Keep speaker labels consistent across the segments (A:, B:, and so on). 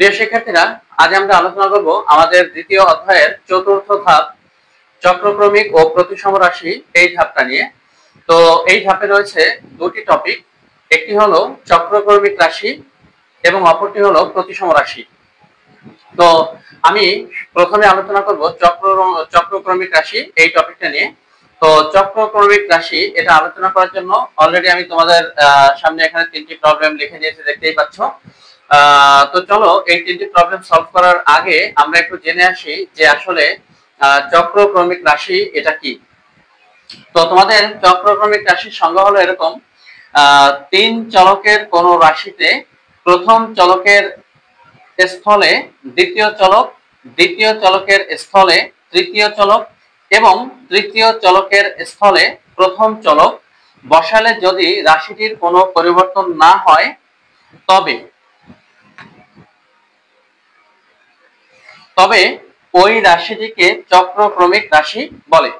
A: প্রিয় শিক্ষার্থীরা, আজ আমরা আলোচনা করব আমাদের দ্বিতীয় অধ্যায়ের চতুর্থ ধাপ চক্রক্রমিক ও প্রতিসম রাশি এই ধাপটা নিয়ে। তো এই ধাপে রয়েছে দুটি টপিক, একটি হলো চক্রক্রমিক রাশি এবং অপরটি হলো প্রতিসম রাশি। তো আমি প্রথমে আলোচনা করব চক্রক্রমিক রাশি এই টপিকটা নিয়ে। তো চক্রক্রমিক রাশি এটা আলোচনা করার জন্য অলরেডি আমি তোমাদের সামনে এখানে তিনটি প্রবলেম লিখে দিয়েছি, দেখতেই পাচ্ছ। তো চলো এই তিনটি প্রবলেম সলভ করার আগে আমরা একটু জেনে আসি যে আসলে চক্রক্রমিক রাশি এটা কি। তো তোমাদের চক্রক্রমিক রাশির সংজ্ঞা হলো এরকম: তিন চলকের কোন রাশিতে প্রথম চলকের স্থলে দ্বিতীয় চলক, দ্বিতীয় চলকের স্থলে তৃতীয় চলক এবং তৃতীয় চলকের স্থলে প্রথম চলক বসালে যদি রাশিটির কোনো পরিবর্তন না হয় তবে ওই রাশিটিকে চক্রক্রমিক রাশি বলে।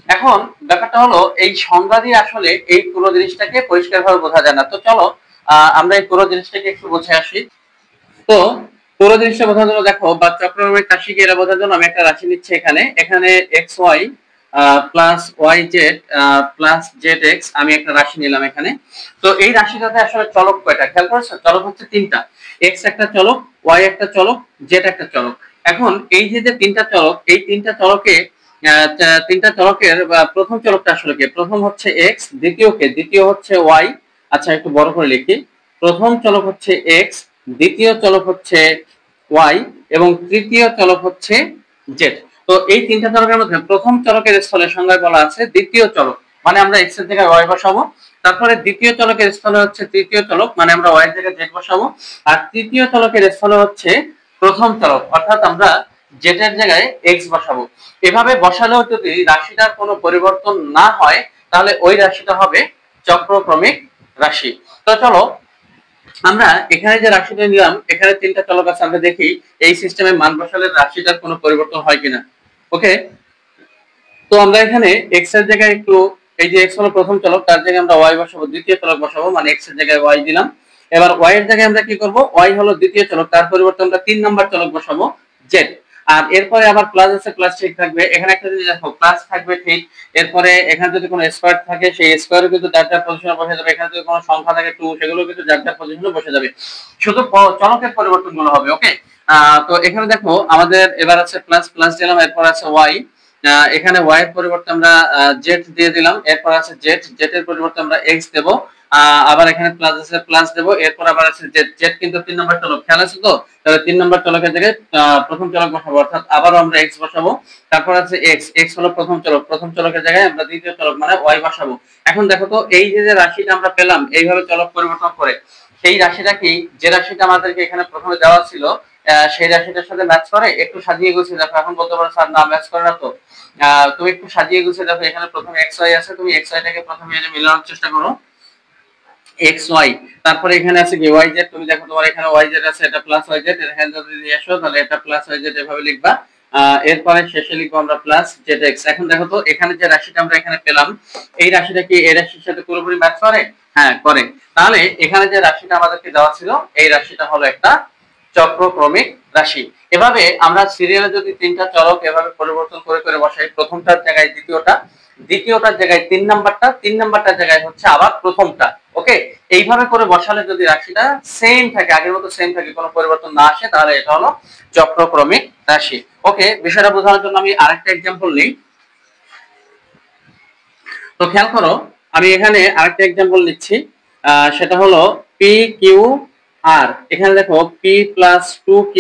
A: এখন ব্যাপারটা হলো এই সংজ্ঞা দিয়ে আসলে এই পুরো জিনিসটাকে পরিষ্কারভাবে বোঝা যায় না। তো চলো আমরা এই পুরো জিনিসটাকে একটু বুঝে আসি। তো পুরো জিনিসটা বোঝার জন্য দেখো, বা চক্রক্রমিক রাশিকে এটা বোঝার জন্য আমি একটা রাশি নিচ্ছি। এখানে x y plus y z plus z x আমি একটা রাশি নিলাম এখানে। তো এই রাশিটাতে আসলে চলক কয়টা খেয়াল করেছো? চলক হচ্ছে তিনটা। এক্স একটা চলক, ওয়াই একটা চলক, জেড একটা চলক। এখন এই যে তিনটা চলক, এই তিনটা চলকের প্রথম চলকটা আসলে কে? প্রথম হচ্ছে এক্স, দ্বিতীয় হচ্ছে ওয়াই। আচ্ছা, একটু বড় করে লিখি। প্রথম চলক হচ্ছে এক্স, দ্বিতীয় চলক হচ্ছে ওয়াই এবং তৃতীয় চলক হচ্ছে জেড। তো এই তিনটা চলকের মধ্যে প্রথম চলকের স্থলে সংজ্ঞায় বলা আছে দ্বিতীয় চলক, মানে আমরা এক্স এর জায়গায় ওয়াই বসাবো। তারপরে দ্বিতীয় চলকের স্থলে হচ্ছে তৃতীয় চলক, মানে আমরা ওয়াই এর জায়গায় জেড বসাবো। আর তৃতীয় চলকের স্থলে হচ্ছে প্রথম চলক, অর্থাৎ আমরা জেড এর জায়গায় এক্স বসাবো। এভাবে বসালেও যদি রাশিটার কোনো পরিবর্তন না হয় তাহলে ওই রাশিটা হবে চক্রক্রমিক রাশি। তো চলো আমরা এখানে যে রাশিটা নিলাম, এখানে তিনটা চলক আছে, আমরা দেখি এই সিস্টেমে মান বসালে রাশিটার কোনো পরিবর্তন হয় কিনা। ওকে, তো আমরা এখানে এক্স এর জায়গায় একটু, এই যে এক্স হলো প্রথম চলক, তার জায়গায় আমরা ওয়াই বসাবো, দ্বিতীয় চলক বসাবো, মানে এক্স এর জায়গায় ওয়াই দিলাম। এবার ওয়াই এর জায়গায় আমরা কি করব? ওয়াই হলো দ্বিতীয় চলক, তার পরিবর্তে আমরা 3 নাম্বার চলক বসাবো, জেড। আর এরপরে আবার প্লাস আছে, প্লাস ঠিক থাকবে। এখানে একটা যদি দেখো প্লাস থাকবে ঠিক, এরপরে এখানে যদি কোনো স্কয়ার থাকে সেই স্কয়ারও কিন্তু যার যার পজিশনে বসে যাবে। এখানে যদি কোনো সংখ্যা থাকে 2, সেগুলো কিন্তু যার যার পজিশনে বসে যাবে, শুধু চলকের পরিবর্তনগুলো হবে। ওকে, তো এখানে দেখো আমাদের এবার আছে প্লাস, প্লাস দিলাম, এরপর আছে ওয়াই। এখানে ওয়াই এর পরিবর্তে আমরা জেড দিয়ে দিলাম, এরপর আছে জেড, জেড এর পরিবর্তে আমরা এক্স দেব। আবার এখানে প্লাস আছে, প্লাস দেব, এরপর আবার আছে জেড। জেড কিন্তু 3 নম্বর চলক, খেয়াল আছে তো? তাহলে 3 নম্বর চলকের জায়গায় প্রথম চলক বসাবো, অর্থাৎ আবারও আমরা এক্স বসাবো। তারপর আছে এক্স, এক্স হলো প্রথম চলক, প্রথম চলকের জায়গায় আমরা দ্বিতীয় চলক মানে ওয়াই বসাবো। এখন দেখো তো, এই যে রাশিটা আমরা পেলাম এইভাবে চলক পরিবর্তন করে, এই রাশিটা কি, যে রাশিটা আমাদেরকে এখানে প্রথমে দেওয়া ছিল সেই রাশিটার সাথে ম্যাচ করে? একটু সাজিয়ে গুছিয়ে দেখো। এখন বলতে পারো স্যার না, ম্যাচ করে না তো। তুমি একটু সাজিয়ে গুছিয়ে দেখো, এখানে প্রথমে এক্স ওয়াই আছে, তুমি এক্স ওয়াই টাকে প্রথমে মেলানোর চেষ্টা করো, এক্স ওয়াই। তারপরে এখানে আছে কি ওয়াই জেড, তুমি দেখো তোমার এখানে ওয়াই জেড আছে, এটা প্লাস ওয়াই জেড। এখানে যদি নিয়ে আসো তাহলে এটা প্লাস ওয়াই জেড এভাবে লিখবা। এরপরে শেষে লিখবো আমরা প্লাস জেড এক্স। এখন দেখো তো, এখানে যে রাশিটা আমরা এখানে পেলাম, এই রাশিটা কি এই রাশির সাথে পুরোপুরি ম্যাচ করে? হ্যাঁ, করে। তাহলে এখানে যে রাশিটা আমাদেরকে দেওয়া ছিল, এই রাশিটা হলো একটা চক্রক্রমিক রাশি। এভাবে আমরা সিরিয়ালে যদি তিনটা চলক এভাবে পরিবর্তন করে করে বসাই, প্রথমটার জায়গায় দ্বিতীয়টা, দ্বিতীয়টার জায়গায় 3 নাম্বারটা, 3 নাম্বারটার জায়গায় হচ্ছে আবার প্রথমটা। ওকে, এইভাবে করে বসালে যদি রাশিটা সেম থাকে, আগের মতো সেম থাকে, কোনো পরিবর্তন না আসে, তাহলে এটা হলো চক্রক্রমিক রাশি। ওকে, বিষয়টা বোঝানোর জন্য আমি আরেকটা एग्जांपल নিই। তো খেয়াল করো, আমি এখানে আরেকটা एग्जांपल নিচ্ছি, সেটা হলো পি কিউ আর। এখানে দেখো পি প্লাস 2q,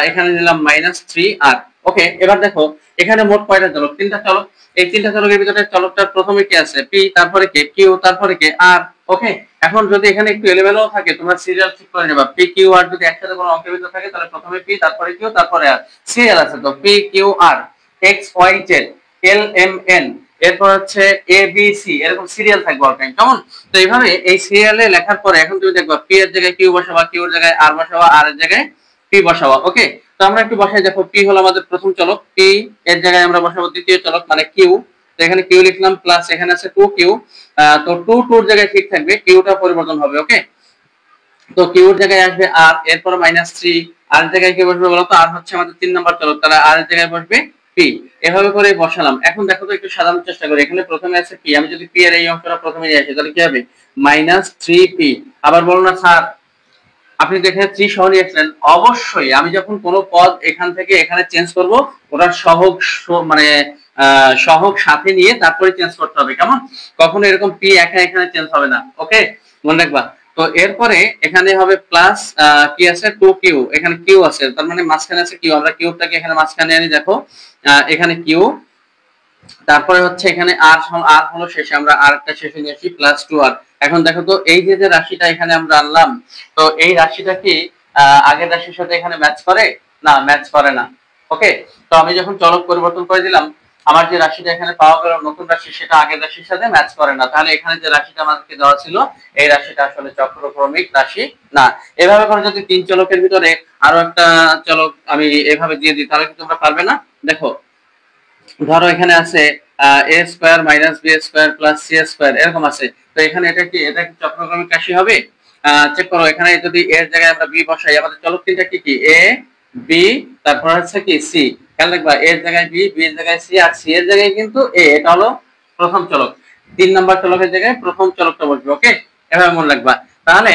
A: এখানে নিলাম -3r। ওকে, এবার দেখো এখানে মোট কয়টা চলক? 3টা চলক। এই 3টা চলকের ভিতরে চলকটার প্রথমে কি আছে? পি, তারপরে কে? কিউ, তারপরে কে? আর। ওকে, এখন যদি এখানে একটু এলোমেলো থাকে, তোমরা সিরিয়াল ঠিক করে নেবা। পি কিউ আর যদি একসাথে কোনো অঙ্কের ভিতরে থাকে তাহলে প্রথমে পি, তারপরে কিউ, তারপরে আর। সিরিয়াল আছে তো, P Q R, X Y Z, L M N, এরপর হচ্ছে এ বি সি, এরকম সিরিয়াল থাকবে অল টাইম, কেমন? তো এইভাবে এই সিরিয়ালে লেখার পরে এখন তুমি দেখবা পি এর জায়গায় কিউ বসাবা, কিউ এর জায়গায় আর বসাবা, আর এর জায়গায় পি বসাবা। ওকে, তো আমরা একটু বসাই দেখো। পি হলো আমাদের প্রথম চলক, পি এর জায়গায় আমরা বসাবো দ্বিতীয় চলক মানে কিউ। তো এখানে কিউ লিখলাম, প্লাস এখানে আছে 2q। তো 2 2 এর জায়গায় ঠিক থাকবে, কিউটা পরিবর্তন হবে। ওকে, তো কিউর জায়গায় আসবে আর, এরপর -3, আর জায়গায় কি বসবে বলতো, আর হচ্ছে আমাদের 3 নাম্বার চলক, তাহলে আর এর জায়গায় বসবে পি। এভাবে করে বসালাম। এখন দেখো তো একটু সাজানোর চেষ্টা করি। এখানে প্রথমে আছে পি, আমি যদি পি এর এই অংশটা প্রথমে নিয়ে আসি তাহলে কি হবে, -3p। আবার বলো না স্যার আপনি দেখে 3 সহ নিয়ে আসলেন। অবশ্যই আমি যখন কোনো পদ এখান থেকে এখানে চেঞ্জ করব, ওটার সহগ মানে সহগ সাথে নিয়ে তারপরে চেঞ্জ করতে হবে, কেমন? কখনো এরকম পি একা এখানে চেঞ্জ হবে না, ওকে, মনে রাখবা। তো এরপরে এখানে হবে প্লাস কি আছে 2q, এখানে কিউ আছে, তার মানে মাঝখানে আছে কিউ, আমরা কিউবটাকে এখানে মাঝখানে আনি, দেখো এখানে কিউ, তারপরে হচ্ছে এখানে আর, আর হলো শেষে, আমরা আর একটা শেষে নিয়ে আসি +2r। এখন দেখো তো এই যে রাশিটা এখানে আমরা আনলাম, তো এই রাশিটা কি আগের রাশির সাথে এখানে ম্যাচ করে? না, ম্যাচ করে না, ওকে। তো আমি যখন চলক পরিবর্তন করে দিলাম, আমার যে রাশিটা এখানে পাওয়া গেল নতুন রাশি, সেটা আগের রাশির সাথে ম্যাচ করে না, তাহলে এখানে যে রাশিটা আমাদেরকে দেওয়া ছিল এই রাশিটা আসলে চক্রক্রমিক রাশি না। এভাবে করে যদি 3 চলকের ভিতরে আরো একটা চলক আমি এভাবে দিয়ে দিই, তাহলে কি তোমরা পারবে না? দেখো ধরো এখানে আছে a square minus b square plus c square, এরকম আছে। তো এখানে এটা কি চক্রক্রমিক রাশি হবে? চেক করো, এখানে যদি এর জায়গায় আমরা b বসাই, আমাদের চলক তিনটা কি কি, a b, তারপর হচ্ছে কি c। খেয়াল রাখবা, এর জায়গায় b, b এর জায়গায় c, আর c এর জায়গায় কিন্তু a, এটা হলো প্রথম চলক। 3 নাম্বার চলকের জায়গায় প্রথম চলকটা বসবে, ওকে, এভাবে মনে রাখবা। তাহলে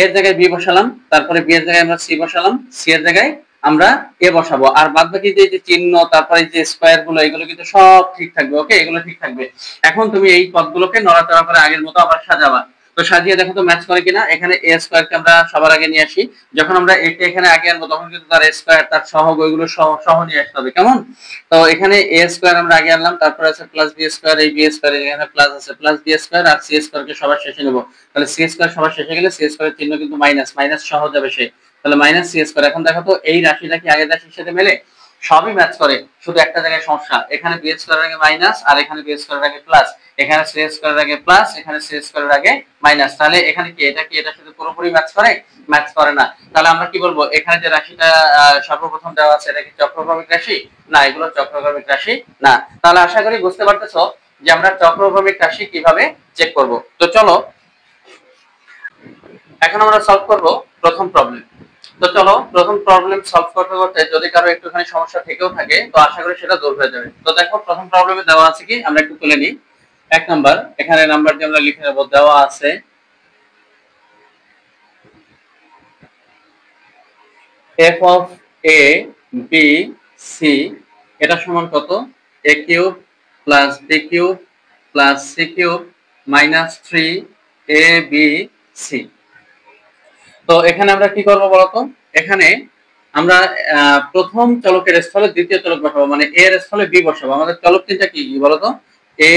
A: এর জায়গায় b বসালাম, তারপরে b এর জায়গায় আমরা c বসালাম, c এর জায়গায় আমরা এ বসাবো, আর বাদ বাকি যে চিহ্ন তারপরে যে স্কয়ার গুলো, এগুলো কিন্তু সব ঠিক থাকবে, ওকে, এগুলো ঠিক থাকবে। এখন তুমি এই পদগুলোকে নড়াচড়া করে আগের মতো আবার সাজাবা। তো সাজিয়ে দেখো তো ম্যাচ করে কিনা। এখানে a স্কয়ার কে আমরা সবার আগে নিয়ে আসি, যখন আমরা একে এখানে আগে আনবো তখন কিন্তু তার স্কয়ার, তার সহগ, ওইগুলো সহ নিয়ে আসতে হবে, কেমন? তো এখানে a স্কয়ার আমরা আগে আনলাম, তারপর আছে প্লাস b স্কয়ার, এই b স্কয়ার এখানে প্লাস আছে, প্লাস b স্কয়ার, আর c স্কয়ার কে সবার শেষে নেব। তাহলে c স্কয়ার সবার শেষে গেলে c স্কয়ারের চিহ্ন কিন্তু মাইনাস, মাইনাস সহ যাবে সে, তাহলে -c²। এখন দেখো তো এই রাশিটা কি আগের রাশির সাথে মেলে? সবই ম্যাচ করে, শুধু একটা জায়গায় সমস্যা, এখানে b স্কয়ারের আগে মাইনাস, আর এখানে b স্কয়ারের আগে প্লাস, এখানে c স্কয়ারের আগে প্লাস, এখানে c স্কয়ারের আগে মাইনাস। তাহলে এখানে কি এটা কি এটার সাথে পুরোপুরি ম্যাচ করে? ম্যাচ করে না। তাহলে আমরা কি বলবো, এখানে যে রাশিটা সর্বপ্রথম দেওয়া আছে এটা কি চক্রক্রমিক রাশি? না, এগুলো চক্রক্রমিক রাশি না। তাহলে আশা করি বুঝতে পারতেছো যে আমরা চক্রক্রমিক রাশি কিভাবে চেক করব। তো চলো এখন আমরা সলভ করব প্রথম প্রবলেম। তো চলো প্রথম প্রবলেম সলভ করতে করতে যদি কারো একটুখানি সমস্যা থেকেও থাকে, তো আশা করি সেটা দূর হয়ে যাবে। তো দেখো প্রথম প্রবলেমে দেওয়া আছে কি, আমরা একটু তুলে নিই। 1 নাম্বার, এখানে নাম্বার দিয়ে আমরা লিখে নেব, দেওয়া আছে f of a b c, এটা সমান কত, a cube plus b cube plus c cube minus 3 a b c। তো এখানে আমরা কি করব বলতো, এখানে আমরা প্রথম চলকের স্থলে দ্বিতীয় চলক বসাবো, মানে a এর স্থলে b বসাবো। আমাদের চলক তিনটা কি কি বলতো, a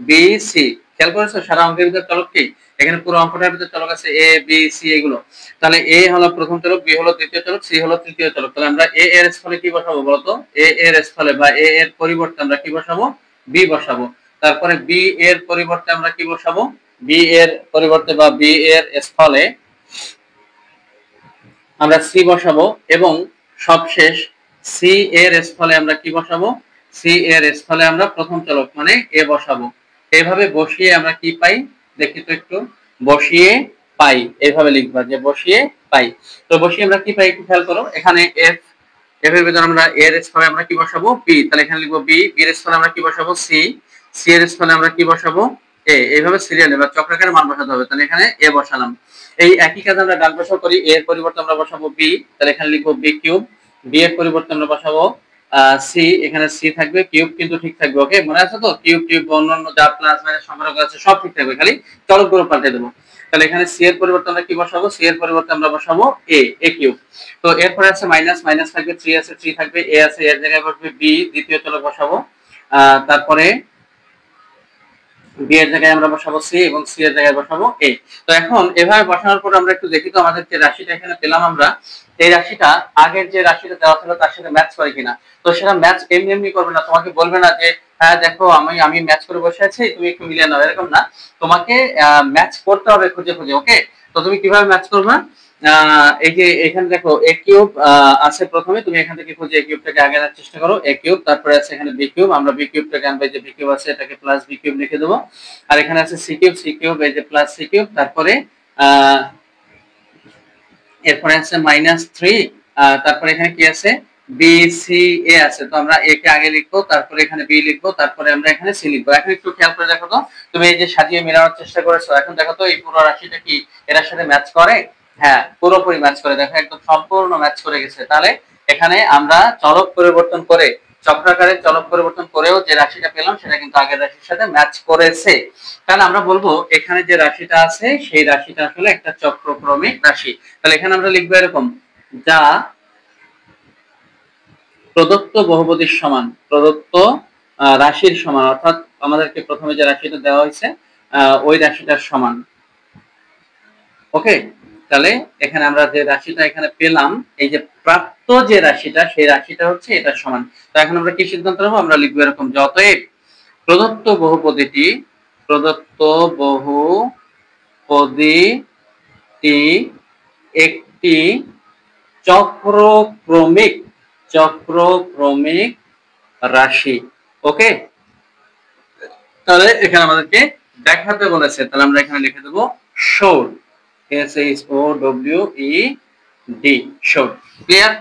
A: b c। খেয়াল করেছো সারা অঙ্কের ভিতর চলক কি, এখানে পুরো অঙ্কটার ভিতর চলক আছে a b c এগুলো। তাহলে a হলো প্রথম চলক, b হলো দ্বিতীয় চলক, c হলো তৃতীয় চলক। তাহলে আমরা a এর স্থলে কি বসাবো বলতো, a এর স্থলে বা a এর পরিবর্তে আমরা কি বসাবো, b বসাবো। তারপরে b এর পরিবর্তে আমরা কি বসাবো, b এর পরিবর্তে বা b এর স্থলে আমরা সি বসাবো, এবং সবশেষ সি এর স্থলে আমরা কি বসাবো, সি এর স্থলে আমরা প্রথম চলক মানে এ বসাবো। এইভাবে বসিয়ে আমরা কি পাই দেখি তো একটু, বসিয়ে পাই, এইভাবে লিখবা যে বসিয়ে পাই। তো বসিয়ে আমরা কি পাই একটু খেয়াল করো, এখানে এফ, এফ এর ভিতরে আমরা এর স্থলে আমরা কি বসাবো, বি, তাহলে এখানে লিখবো বি, বি এর স্থলে আমরা কি বসাবো, সি, সি এর স্থলে আমরা কি বসাবো, এ। এইভাবে সিরিয়ালে বা চক্রাকারে মান বসাতে হবে। তাহলে এখানে এ বসালাম। এই একই কাজ আমরা ডান পাশেও করি, এর পরিবর্তে আমরা বসাবো বি, তাহলে এখানে লিখবো বি কিউব, বি এর পরিবর্তে আমরা বসাবো সি, এখানে সি থাকবে, কিউব কিন্তু ঠিক থাকবে, ওকে, মনে আছে তো, কিউব টিউব অন্যান্য যা প্লাস মাইনাস সংখ্যা আছে সব ঠিক থাকবে, খালি চলকগুলো পাল্টে দেবো। তাহলে এখানে সি এর পরিবর্তে আমরা কি বসাবো, সি এর পরিবর্তে আমরা বসাবো এ, এ কিউব। তো এরপরে আছে মাইনাস, মাইনাস থাকবে, 3 আছে 3 থাকবে, এ আছে এর জায়গায় বসবে বি, দ্বিতীয় চলক বসাবো। তারপরে বি এর জায়গায় আমরা বসাবো সি, এবং সি এর জায়গায় বসাবো এ। তো এখন এভাবে বসানোর পর আমরা একটু দেখি তো আমাদের যে রাশিটা এখানে পেলাম আমরা, এই রাশিটা আগের যে রাশিটা দেওয়া ছিল তার সাথে ম্যাচ করে কিনা। তো সেটা ম্যাচ এমনি এমনি করবে না, তোমাকে বলবে না যে হ্যাঁ দেখো আমি ম্যাচ করে বসে আছি তুমি একটু মিলিয়ে নাও, এরকম না, তোমাকে ম্যাচ করতে হবে খুঁজে খুঁজে, ওকে। তো তুমি কিভাবে ম্যাচ করবে, এই যে এখানে দেখো এ কিউব আছে প্রথমে, তুমি এখান থেকে খুঁজে এ কিউবটাকে আগে আনার চেষ্টা করো, এ কিউব, তারপরে আছে এখানে বি কিউব, আমরা বি কিউবটাকে আনবো, এই যে বি কিউব আছে এটাকে প্লাস বি কিউব লিখে দেবো। আর এখানে আছে সি কিউব, সি কিউব এই যে প্লাস সি কিউব, তারপরে এরপরে আছে -3, তারপরে এখানে কি আছে বি সি এ আছে, তো আমরা এ কে আগে লিখবো, তারপরে এখানে বি লিখবো, তারপরে আমরা এখানে সি লিখবো। এখন একটু খেয়াল করে দেখো তো, তুমি এই যে সাজিয়ে মেলানোর চেষ্টা করেছো, এখন দেখো তো এই পুরো রাশিটা কি এটার সাথে ম্যাচ করে? হ্যাঁ, পুরোপুরি ম্যাচ করে, দেখো একদম সম্পূর্ণ ম্যাচ করে গেছে। তাহলে এখানে আমরা চলক পরিবর্তন করে, চক্রাকারে চলক পরিবর্তন করেও যে রাশিটা পেলাম সেটা কিন্তু আগের রাশির সাথে ম্যাচ করেছে। তাহলে আমরা বলবো এখানে যে রাশিটা আছে সেই রাশিটা আসলে একটা চক্রক্রমিক রাশি। তাহলে এখানে আমরা লিখবো এরকম, যা প্রদত্ত বহুপদীর সমান, প্রদত্ত রাশির সমান, অর্থাৎ আমাদেরকে প্রথমে যে রাশিটা দেওয়া হয়েছে ওই রাশিটার সমান। ওকে, তাহলে এখানে আমরা যে রাশিটা এখানে পেলাম, এই যে প্রাপ্ত যে রাশিটা সেই রাশিটা হচ্ছে এটার সমান। তো এখন আমরা কি সিদ্ধান্ত নেবো? আমরা লিখবো এরকম, অতএব প্রদত্ত বহুপদীটি, প্রদত্ত বহুপদীটি একটি চক্রক্রমিক, চক্রক্রমিক রাশি। ওকে, তাহলে এখানে আমাদেরকে দেখাতে বলেছে, তাহলে আমরা এখানে লিখে দেবো শোড, SHOWED, শোড। ক্লিয়ার?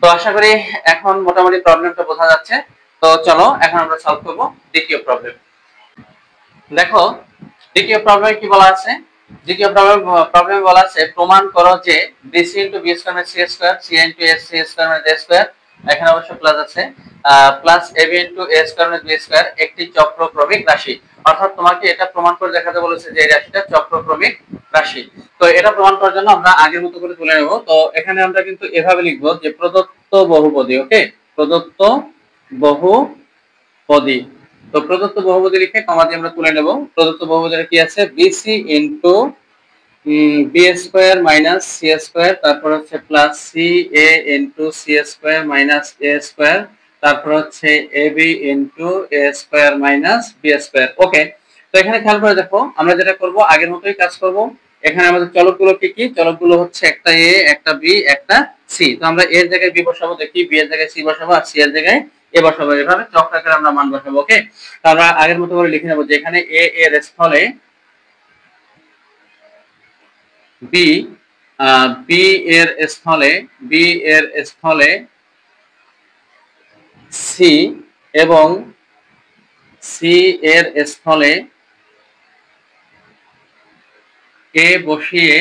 A: তো আশা করি এখন মোটামুটি প্রবলেমটা বোঝা যাচ্ছে। তো চলো এখন আমরা সলভ করব দ্বিতীয় প্রবলেম। দেখো দ্বিতীয় প্রবলেমে কি বলা আছে? দ্বিতীয় প্রবলেমে বলা আছে প্রমাণ করো যে BC * B² * C², C * AC² * A², এখানে অবশ্য প্লাস আছে, প্লাস AB * A² * B² একটি চক্রক্রমিক রাশি। অর্থাৎ তোমাকে এটা প্রমাণ করে দেখাতে বলেছে যে এই রাশিটা চক্রক্রমিক রাশি। তো এটা প্রমাণ করার জন্য আমরা আগের মতো করে তুলে নেব। তো এখানে আমরা কিন্তু এভাবে লিখব যে প্রদত্ত বহুপদী, ওকে, প্রদত্ত বহুপদী। তো প্রদত্ত বহুপদী লিখে কমা দিয়ে আমরা তুলে নেব। প্রদত্ত বহুপদীর কি আছে? BC * B² - C², তারপর হচ্ছে প্লাস CA * C² - A², তারপর হচ্ছে AB * A² - B²। ওকে, তো এখানে খেয়াল করে দেখো, আমরা যেটা করব আগের মতোই কাজ করব। এখানে আমাদের চলকগুলো কি? চলকগুলো হচ্ছে একটা A, একটা B, একটা C। তো আমরা A এর জায়গায় B বসাবো, দেখি B এর জায়গায় C বসাবো, আর C এর জায়গায় A বসাবো, এভাবে চক্রাকারে আমরা মান বসাবো। ওকে, তো আমরা আগের মতো করে লিখে নেব যে এখানে A এর স্থলে B, B এর স্থলে, B এর স্থলে C, এবং C এর স্থলে A বসিয়ে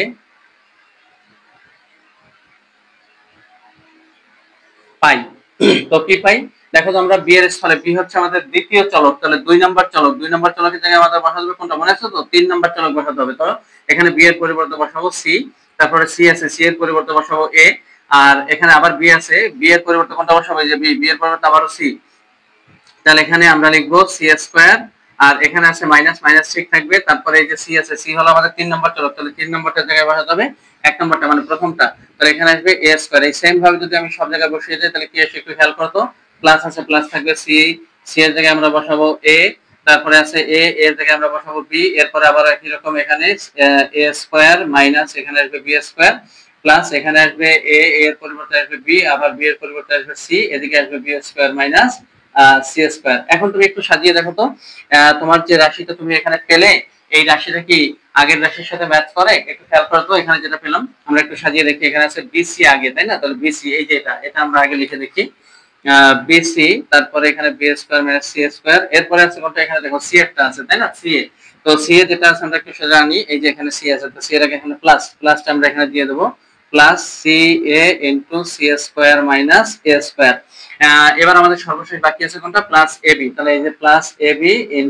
A: পাই। তো কি পাই? দেখো তো, আমরা B এর স্থলে, B হচ্ছে আমাদের দ্বিতীয় চলক, তাহলে 2 নাম্বার চলক, 2 নাম্বার চলকের জায়গায় আমাদের বসাতে হবে কোনটা? মনে আছে তো? 3 নাম্বার চলক বসাতে হবে। তো এখানে B এর পরিবর্তে বসাবো C, তারপরে C আছে, C এর পরিবর্তে বসাবো A, আর এখানে আবার B আছে, B এর পরিবর্তে কোনটা বসাবো? এই যে B, B এর পরিবর্তে আবারও C। তাহলে এখানে আমরা লিখবো C², আর এখানে আছে মাইনাস, মাইনাস ঠিক থাকবে, তারপরে এই যে C আছে, C হলো আমাদের 3 নাম্বার চলক, তাহলে 3 নাম্বারটার জায়গায় বসাতে হবে 1 নাম্বারটা, মানে প্রথমটা। তাহলে এখানে আসবে A²। এই সেম ভাবে যদি আমি সব জায়গায় বসিয়ে দেই তাহলে কি আসে একটু খেয়াল করো তো। প্লাস আছে, প্লাস থাকবে C, C এর জায়গায় আমরা বসাবো A, তারপরে আছে A, এর জায়গায় আমরা বসাবো B, এরপরে আবার একই রকম এখানে A² মাইনাস এখানে আসবে B², প্লাস এখানে আসবে A, এর পরিবর্তে আসবে B, আবার B এর পরিবর্তে আসবে C, এদিকে আসবে B² মাইনাস C²। এখন তুমি একটু সাজিয়ে দেখো তো, তোমার যে রাশিটা তুমি এখানে পেলে এই রাশিটা কি আগের রাশির সাথে ম্যাচ করে? একটু খেয়াল করো তো, এখানে যেটা পেলাম আমরা একটু সাজিয়ে দেখি। এখানে আছে BC আগে, তাই না? তাহলে BC এই যে এটা আমরা আগে লিখে দেখি, BC, তারপরে এখানে B² - C², এরপরে আছে কোনটা? এখানে দেখো C একটা আছে, তাই না? CA। তো CA যেটা আছে আমরা একটু সোজা আনি, এই যে এখানে C আছে, তো C এর আগে এখানে প্লাস, প্লাসটা আমরা এখানে দিয়ে দেব, প্লাস CA * C² - A²। এবার আমাদের সর্বশেষ বাকি আছে কোনটা? Plus AB। তাহলে এই যে প্লাস AB *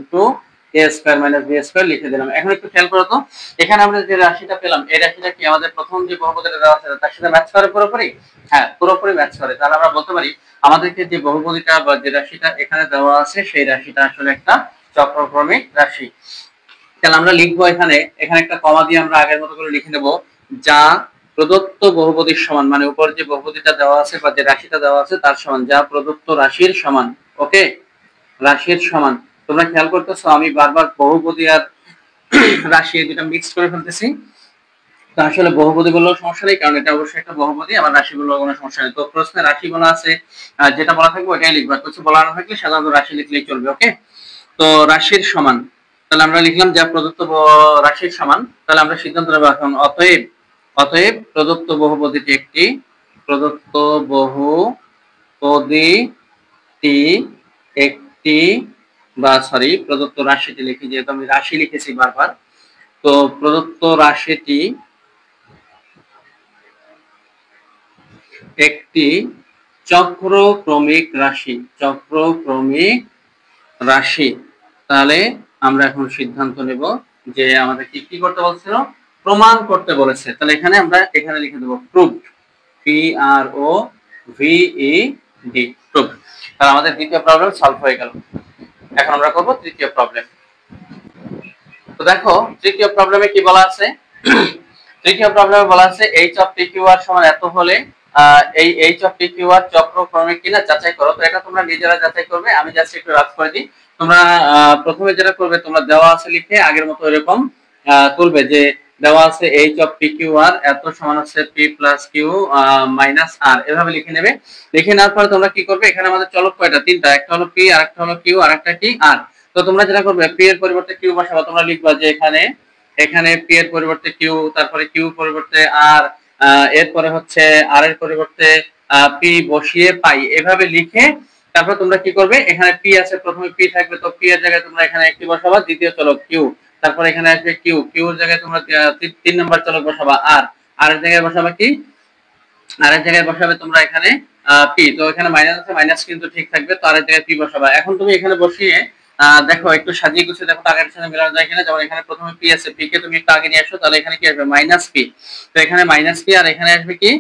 A: A² - B² লিখে দিলাম। এখন একটু খেয়াল করো তো, এখানে আমরা যে রাশিটা পেলাম এই রাশিটা কি আমাদের প্রথম যে বহুপদীটা দেওয়া আছে তার সাথে ম্যাচ করে পুরোপুরি? হ্যাঁ, পুরোপুরি ম্যাচ করে। তাহলে আমরা বলতে পারি আমাদেরকে যে বহুপদীটা বা যে রাশিটা এখানে দেওয়া আছে সেই রাশিটা আসলে একটা চক্রক্রমিক রাশি। তাহলে আমরা লিখবো এখানে একটা কমা দিয়ে আমরা আগের মতো করে লিখে নেব, যা প্রদত্ত বহুপদীর সমান, মানে উপর যে বহুপদীটা দেওয়া আছে বা যে রাশিটা দেওয়া আছে তার সমান, যা প্রদত্ত রাশির সমান। ওকে, রাশির সমান। তোমরা খেয়াল করতেছো আমি বারবার বহুপদী আর রাশি এই দুটো মিক্স করে ফেলতেছি। তো আসলে বহুপদী বললেও সমস্যা নেই, কারণ এটা অবশ্যই একটা বহুপদী, আবার রাশি বললেও কোনো সমস্যা নেই। তো প্রশ্নে রাশি বলা আছে, যেটা বলা থাকবে ওটাই লিখবা, কিছু বলা না থাকলে সাধারণত রাশি লিখলেই চলবে। ওকে, তো রাশির সমান, তাহলে আমরা লিখলাম যা প্রদত্ত রাশির সমান। তাহলে আমরা সিদ্ধান্ত নেব এখন, অতএব অতএব প্রদত্ত বহুপদীটি একটি প্রদত্ত বহুপদীটি একটি প্রদত্ত রাশিটি লিখি, যেহেতু আমি রাশি লিখেছি বারবার, তো প্রদত্ত রাশিটি একটি চক্রক্রমিক রাশি। চক্রক্রমিক রাশি। তাহলে আমরা এখন সিদ্ধান্ত নেব যে আমাদের কি কি করতে বলছিল, প্রমাণ করতে বলেছে। তাহলে এখানে আমরা এখানে লিখে দেব প্রুভড, PROVED, প্রুভড। তাহলে আমাদের দ্বিতীয় প্রবলেম সলভ হয়ে গেল। এখন আমরা করব তৃতীয় প্রবলেম। তো দেখো তৃতীয় প্রবলেমে কি বলা আছে, তৃতীয় প্রবলেমে বলা আছে h অফ pqr সমান এত হলে এই h অফ pqr চক্রক্রমিক কিনা যাচাই করো। তো এটা তোমরা নিজেরা যাচাই করবে, আমি জাস্ট একটু রাফ করে দিই। তোমরা প্রথমে যেটা করবে, তোমরা দেওয়া আছে লিখে আগের মতো এরকম তুলবে যে দেওয়া আছে h অফ pqr এত সমান হচ্ছে p plus q minus r, এভাবে লিখে নেবে। লিখে নেওয়ার পরে তোমরা কি করবে, এখানে আমাদের চলক কয়টা, তিনটা, একটা হলো p, আরেকটা হলো q, আরেকটা কি r। তো তোমরা যেটা করবে, p এর পরিবর্তে q বসাবা। তোমরা লিখবা যে এখানে p এর পরিবর্তে q, তারপরে q পরিবর্তে r, এরপরে হচ্ছে r এর পরিবর্তে p বসিয়ে পাই, এভাবে লিখে তারপর তোমরা কি করবে, এখানে p আছে, প্রথমে p থাকবে, তো p এর জায়গায় তোমরা এখানে একটি বসাবা, দ্বিতীয় চলক q, তারপর এখানে আসবে q, q এর জায়গায় তোমরা 3 নম্বর চলক বসাবা r, r এর জায়গায় বসাবা কি, r এর জায়গায় বসাবে তোমরা এখানে p। তো এখানে মাইনাস আছে, মাইনাস কিন্তু ঠিক থাকবে, তো r এর জায়গায় p বসাবা। এখন তুমি এখানে বসিয়ে দেখো একটু সাজিয়ে গুছিয়ে দেখো আগের সাথে মেলানো যায় কিনা। যেমন এখানে প্রথমে p আছে, p কে তুমি একটু আগে নিয়ে আসো, তাহলে এখানে কি আসবে, মাইনাস p। তো এখানে মাইনাস p আর এখানে আসবে কি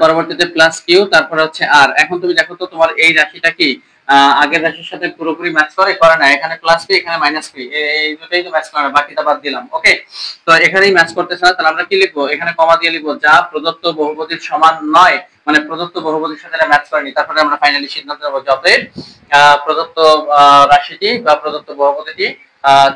A: পরবর্তীতে প্লাস কিউ, তারপর হচ্ছে আর। এখন তুমি দেখো তো তোমার এই রাশিটা কি আগের রাশির সাথে পুরোপুরি ম্যাচ করে না, এখানে প্লাস পি এখানে মাইনাস পি, এই দুটোই তো ম্যাচ করে না, বাকিটা বাদ দিলাম। ওকে, তো এখানেই ম্যাচ করতেছে না, তাহলে আমরা কি লিখবো, এখানে কমা দিয়ে লিখবো যা প্রদত্ত বহুপদীর সমান নয়, মানে প্রদত্ত বহুপদীর সাথে ম্যাচ করেনি। তারপরে আমরা ফাইনালি সিদ্ধান্ত নেব যতই প্রদত্ত রাশিটি বা প্রদত্ত বহুপদীটি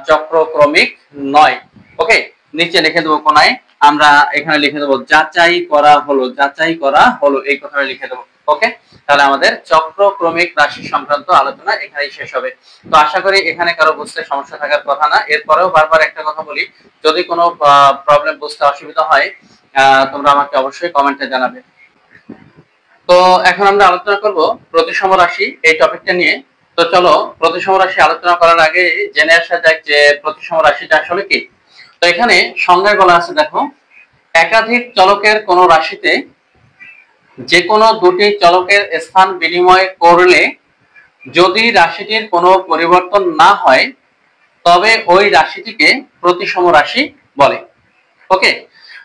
A: চক্রক্রমিক নয়। ওকে, নিচে লিখে দেবো কোনায়, আমরা এখানে লিখে দেবো যাচাই করা হলো, যাচাই করা হলো, এই কথাটা লিখে দেবো। ওকে, তাহলে আমাদের চক্রক্রমিক রাশি সংক্রান্ত আলোচনা এখানেই শেষ হবে। তো আশা করি এখানে কারো বুঝতে সমস্যা থাকার কথা না। এরপরেও বারবার একটা কথা বলি, যদি কোনো প্রবলেম বুঝতে অসুবিধা হয় তোমরা আমাকে অবশ্যই কমেন্টে জানাবে। তো এখন আমরা আলোচনা করব প্রতিসম রাশি, এই টপিকটা নিয়ে। তো চলো প্রতিসম রাশি আলোচনা করার আগে জেনে আসা যাক যে প্রতিসম রাশিটা আসলে কি। তো এখানে সংজ্ঞায় বলা আছে, দেখো একাধিক চলকের কোন রাশিতে যে কোনো দুটি চলকের স্থান বিনিময় করলে যদি রাশিটির কোনো পরিবর্তন না হয় তবে ওই রাশিটিকে প্রতিসম রাশি বলে। ওকে,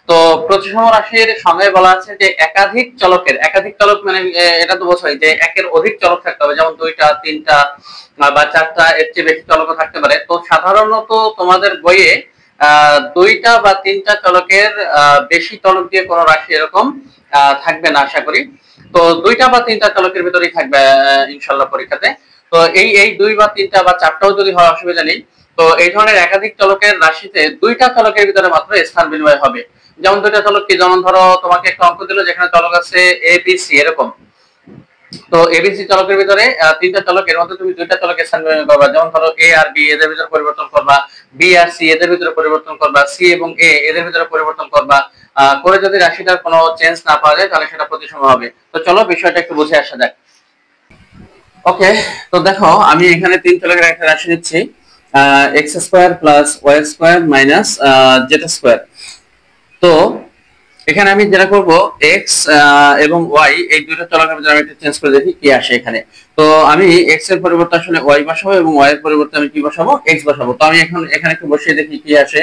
A: তো প্রতিসম রাশির সংজ্ঞায় বলা আছে যে একাধিক চলকের, একাধিক চলক মানে এটা তো বোঝায় যে একের অধিক চলক থাকতে হবে, যেমন দুইটা, তিনটা বা চারটা, এর চেয়ে বেশি চলকও থাকতে পারে। তো সাধারণত তোমাদের বইয়ে দুইটা বা তিনটা চলকের বেশি চলক দিয়ে কোনো রাশি এরকম থাকবে না আশা করি। তো দুইটা বা তিনটা চলকের ভিতরেই থাকবে ইনশাল্লাহ পরীক্ষাতে। তো এই দুই বা তিনটা বা চারটাও যদি হয় অসুবিধা নেই। তো এই ধরনের একাধিক চলকের রাশিতে দুইটা চলকের ভিতরে মাত্র স্থান বিনিময় হবে। যেমন দুইটা চলক কি, যেমন ধরো তোমাকে একটা অঙ্ক দিল যেখানে চলক আছে এ বি সি এরকম। তো এবিসি চলকের ভিতরে তিনটা চলক, এর মধ্যে তুমি দুইটা চলক স্থান বিনিময় করবা, যেমন ধরো এ আর বি এদের ভিতরে পরিবর্তন করবা, বি আর সি এদের ভিতরে পরিবর্তন করবা, সি এবং এ এদের ভিতরে পরিবর্তন করবা। করে যদি রাশিটার কোনো চেঞ্জ না পাওয়া যায় তাহলে সেটা প্রতিসম হবে। তো চলো বিষয়টা একটু বুঝে আসা যাক। ওকে, তো দেখো আমি এখানে তিন চলকের একটা রাশি নিচ্ছি, x square plus y square minus z square. তো এখানে আমি যেটা করব এক্স এবং ওয়াই এই দুটো চলকের ভিতরে আমি একটু চেঞ্জ করে দেখি কি আসে এখানে। তো আমি এক্স এর পরিবর্তে আসলে ওয়াই বসাবো এবং ওয়াই এর পরিবর্তে আমি কি বসাবো, এক্স বসাবো। তো আমি এখন এখানে একটু বসিয়ে দেখি কি আসে।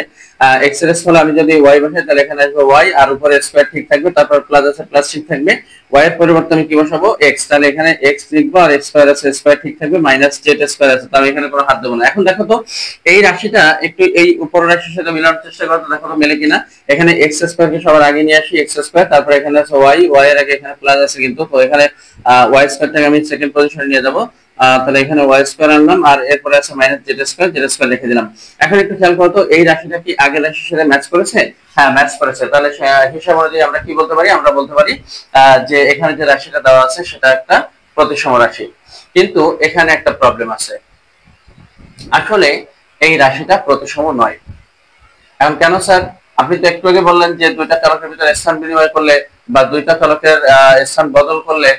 A: এক্স এর স্থলে আমি যদি ওয়াই বসাই তাহলে এখানে আসবে ওয়াই, আর উপরে স্কয়ার ঠিক থাকবে, তারপর প্লাস আছে প্লাস ঠিক থাকবে। ওয়াই এর পরিবর্তে আমি কি বসাবো, এক্স, তাহলে এখানে এক্স লিখবো, আর স্কয়ার আছে স্কয়ার ঠিক থাকবে, মাইনাস জেড স্কয়ার আছে, তাহলে এখানে কোনো হাত দেবো না। এখন দেখো তো এই রাশিটা একটু এই উপর রাশির সাথে মেলানোর চেষ্টা করো, দেখো তো মেলে কিনা। এখানে এক্স স্কয়ার কে সবার আগে নিয়ে আসি, এক্স স্কয়ার, তারপর এখানে আছে ওয়াই, ওয়াই এর আগে এখানে প্লাস আছে কিন্তু, তো এখানে ওয়াই স্কয়ারটাকে আমি সেকেন্ড পজিশনে নিয়ে যাব। তাহলে এখানে ওয়াই স্কয়ার আনলাম, আর এরপরে আছে minus Z square, Z square লিখে দিলাম। এখন একটু খেয়াল করো তো এই রাশিটা কি আগের রাশির সাথে ম্যাচ করেছে? হ্যাঁ, ম্যাচ করেছে। তাহলে হিসাব অনুযায়ী আমরা কি বলতে পারি, আমরা বলতে পারি যে এখানে যে রাশিটা দেওয়া আছে সেটা একটা প্রতিসম রাশি। কিন্তু এখানে একটা প্রবলেম আছে, আসলে এই রাশিটা প্রতিসম নয়। এখন কেন স্যার? আপনি তো একটু আগে বললেন যে দুইটা চলকের ভিতরে স্থান বিনিময় করলে বা দুইটা চলকের স্থান বদল করলে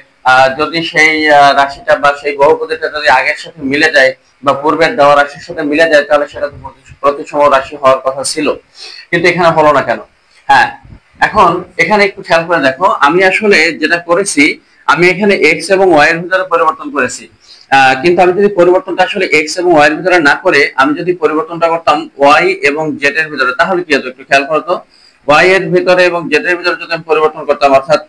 A: যদি সেই রাশিটা বা সেই বহুপদীটা যদি আগের সাথে মিলে যায় বা পূর্বের দেওয়া রাশির সাথে মিলে যায়, তাহলে সেটা তো প্রতিসম রাশি হওয়ার কথা ছিল, কিন্তু এখানে হলো না কেন? হ্যাঁ, এখন এখানে একটু খেয়াল করে দেখো, আমি আসলে যেটা করেছি, আমি এখানে এক্স এবং ওয়াই এর ভিতরে পরিবর্তন করেছি। কিন্তু আমি যদি পরিবর্তনটা আসলে এক্স এবং ওয়াই এর ভিতরে না করে আমি যদি পরিবর্তনটা করতাম ওয়াই এবং জেড এর ভিতরে, তাহলে কি হতো একটু খেয়াল করো তো। ওয়াই এর ভিতরে এবং জেড এর ভিতরে যদি আমি পরিবর্তন করতাম, অর্থাৎ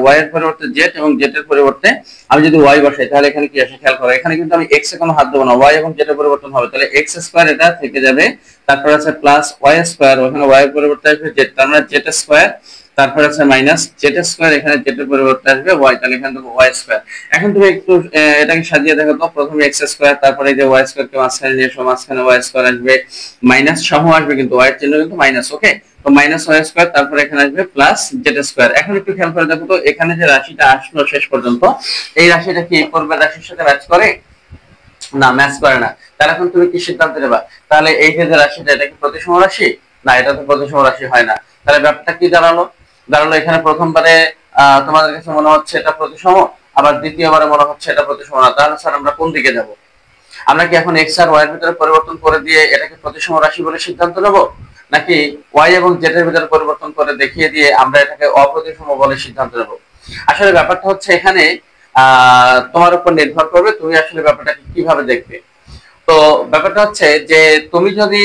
A: ওয়াই এর পরিবর্তে জেড এবং জেড এর পরিবর্তে আমি যদি ওয়াই বসাই, তাহলে এখানে কি আসে খেয়াল করো। এখানে কিন্তু আমি এক্স এ কোনো হাত দেবো না, ওয়াই এবং জেড এর পরিবর্তন হবে, তাহলে এক্স স্কয়ার এটা থেকে যাবে, তারপর আছে প্লাস ওয়াই স্কয়ার, ওখানে ওয়াই এর পরিবর্তে আসবে জেড, তার মানে জেড স্কয়ার, তারপর আছে মাইনাস জেড স্কয়ার, এখানে জেড এর পরিবর্তে আসবে ওয়াই, তাহলে এখানে তো ওয়াই স্কয়ার। এখন তুমি একটু এটাকে সাজিয়ে দেখো তো, প্রথমে এক্স স্কয়ার, তারপরে এই যে ওয়াই স্কয়ার কে মাঝখানে নিয়ে এসো, মাঝখানে ওয়াই স্কয়ার আসবে, মাইনাস সহ আসবে কিন্তু ওয়াই এর চিহ্ন কিন্তু মাইনাস, ওকে। তো মাইনাস ওয়াই স্কয়ার, তারপরে এখানে আসবে প্লাস জেড স্কয়ার। এখন একটু খেয়াল করে দেখো তো, এখানে যে রাশিটা আসলো শেষ পর্যন্ত, এই রাশিটা কি পূর্বের রাশির সাথে ম্যাচ করে? না, ম্যাচ করে না। তাহলে এখন তুমি কি সিদ্ধান্ত নেবা? তাহলে এই যে রাশিটা, এটা কি প্রতিসম রাশি? না, এটা তো প্রতিসম রাশি হয় না। তাহলে ব্যাপারটা কি দাঁড়ালো? দাঁড়ালো এখানে প্রথমবারে তোমাদের কাছে মনে হচ্ছে এটা প্রতিসম, আবার দ্বিতীয়বারে মনে হচ্ছে এটা প্রতিসম না। তাহলে স্যার আমরা কোন দিকে যাব? আমরা কি এখন এক্স আর ওয়াই এর ভিতরে পরিবর্তন করে দিয়ে এটাকে প্রতিসম রাশি বলে সিদ্ধান্ত নেব, নাকি ওয়াই এবং জেড এর ভিতরে পরিবর্তন করে দেখিয়ে দিয়ে আমরা এটাকে অপ্রতিসম বলে সিদ্ধান্ত নেব? আসলে ব্যাপারটা হচ্ছে এখানে তোমার উপর নির্ভর করবে, তুমি আসলে ব্যাপারটাকে কিভাবে দেখবে। তো ব্যাপারটা হচ্ছে যে তুমি যদি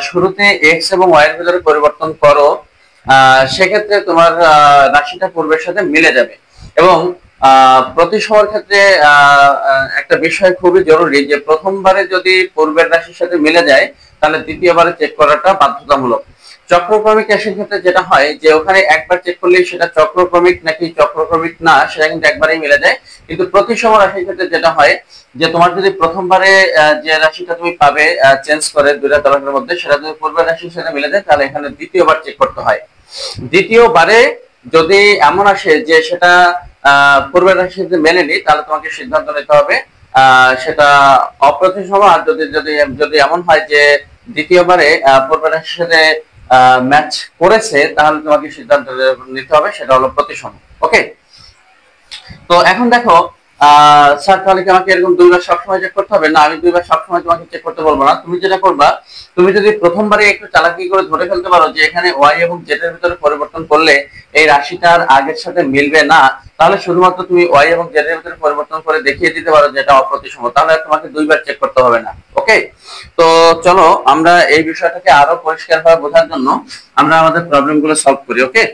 A: শুরুতে এক্স এবং ওয়াই এর ভিতরে পরিবর্তন করো, সেক্ষেত্রে তোমার রাশিটা পূর্বের সাথে মিলে যাবে। এবং প্রতিসমর ক্ষেত্রে একটা বিষয় খুবই জরুরি, যে প্রথমবারে যদি পূর্বের রাশির সাথে মিলে যায়, তাহলে দ্বিতীয়বারে চেক করাটা বাধ্যতামূলক। চক্রক্রমিক রাশির ক্ষেত্রে যেটা হয় যে ওখানে একবার চেক করলেই সেটা চক্রক্রমিক নাকি চক্রক্রমিক না সেটা কিন্তু একবারেই মিলে যায়। কিন্তু প্রতিসম রাশির ক্ষেত্রে যেটা হয় যে তোমার যদি প্রথমবারে যে রাশিটা তুমি পাবে চেঞ্জ করে দুইটা তরঙ্গের মধ্যে, সেটা যদি পূর্বের রাশির সাথে মিলে যায়, তাহলে এখানে দ্বিতীয়বার চেক করতে হয়। দ্বিতীয়বারে যদি এমন আসে যে সেটা পূর্বের রাশির সাথে মেলেনি, তাহলে তোমাকে সিদ্ধান্ত নিতে হবে সেটা অপ্রতিসম। আর যদি যদি যদি এমন হয় যে দ্বিতীয়বারে পূর্বের রাশির সাথে ম্যাচ করেছে, তাহলে তোমাকে সিদ্ধান্ত নিতে হবে সেটা হলো প্রতিসম, ওকে। তো এখন দেখো স্যার, তাহলে কি আমাকে এরকম দুইবার সবসময় চেক করতে হবে? না, আমি দুইবার সবসময় তোমাকে চেক করতে বলবো না। তুমি যেটা করবা, তুমি যদি প্রথমবারে একটু চালাকি করে ধরে ফেলতে পারো যে এখানে ওয়াই এবং জেড এর ভিতরে পরিবর্তন করলে এই রাশিটার আগের সাথে মিলবে না, তাহলে শুধুমাত্র তুমি ওয়াই এবং জেড এর ভিতরে পরিবর্তন করে দেখিয়ে দিতে পারো যে এটা অপ্রতিসম, তাহলে তোমাকে দুইবার চেক করতে হবে না, ওকে। তো চলো আমরা এই বিষয়টাকে আরো পরিষ্কারভাবে বোঝার জন্য আমরা আমাদের প্রবলেমগুলো সলভ করি, ওকে।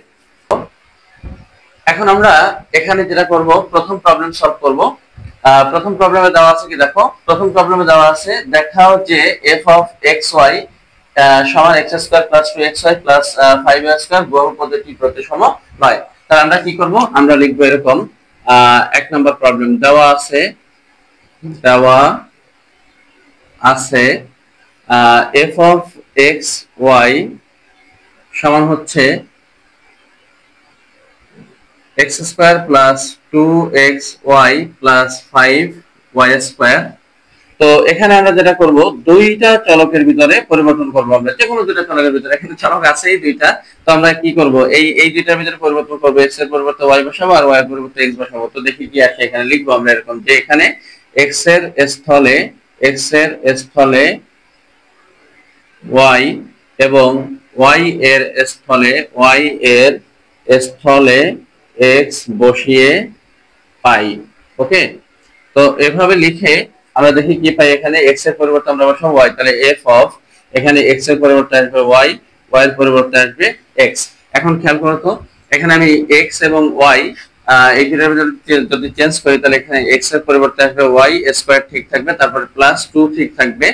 A: এখন আমরা এখানে যেটা করব, প্রথম প্রবলেম সলভ করব। প্রথম প্রবলেমে দেওয়া আছে কি দেখো, প্রথম প্রবলেমে দেওয়া আছে দেখাও যে f of xy সমান x square plus 2xy plus 5y square বহুপদীটি প্রতিসম নয়। তাহলে আমরা কি করব, আমরা লিখব এরকম, এক নম্বর প্রবলেম দেওয়া আছে f of xy সমান হচ্ছে x square plus 2xy plus 5y square. তো এখানে আমরা যেটা করব, দুইটা চলকের ভিতরে পরিবর্তন করব, আমরা যে কোনো দুইটা চলকের ভিতরে, এখানে চলক আছেই দুইটা, তো আমরা কি করব, এই দুইটার ভিতরে পরিবর্তন করব, x এর পরিবর্তে y বসাবো আর y এর পরিবর্তে x বসাবো। তো দেখি কি আসে, এখানে লিখবো আমরা এরকম যে এখানে x এর স্থলে y এবং y এর স্থলে x বসিয়ে পাই, ওকে। তো এভাবে লিখে আমরা দেখি কি পাই, এখানে x এর পরিবর্তে আমরা বসাবো y, তাহলে f of এখানে x এর পরিবর্তে আসবে y, y এর পরিবর্তে আসবে x। এখন খেয়াল করো তো, এখানে আমি x এবং y এই দুটোর ভিতরে যদি চেঞ্জ করি, তাহলে এখানে x এর পরিবর্তে আসবে y স্কয়ার ঠিক থাকবে, তারপরে প্লাস 2 ঠিক থাকবে,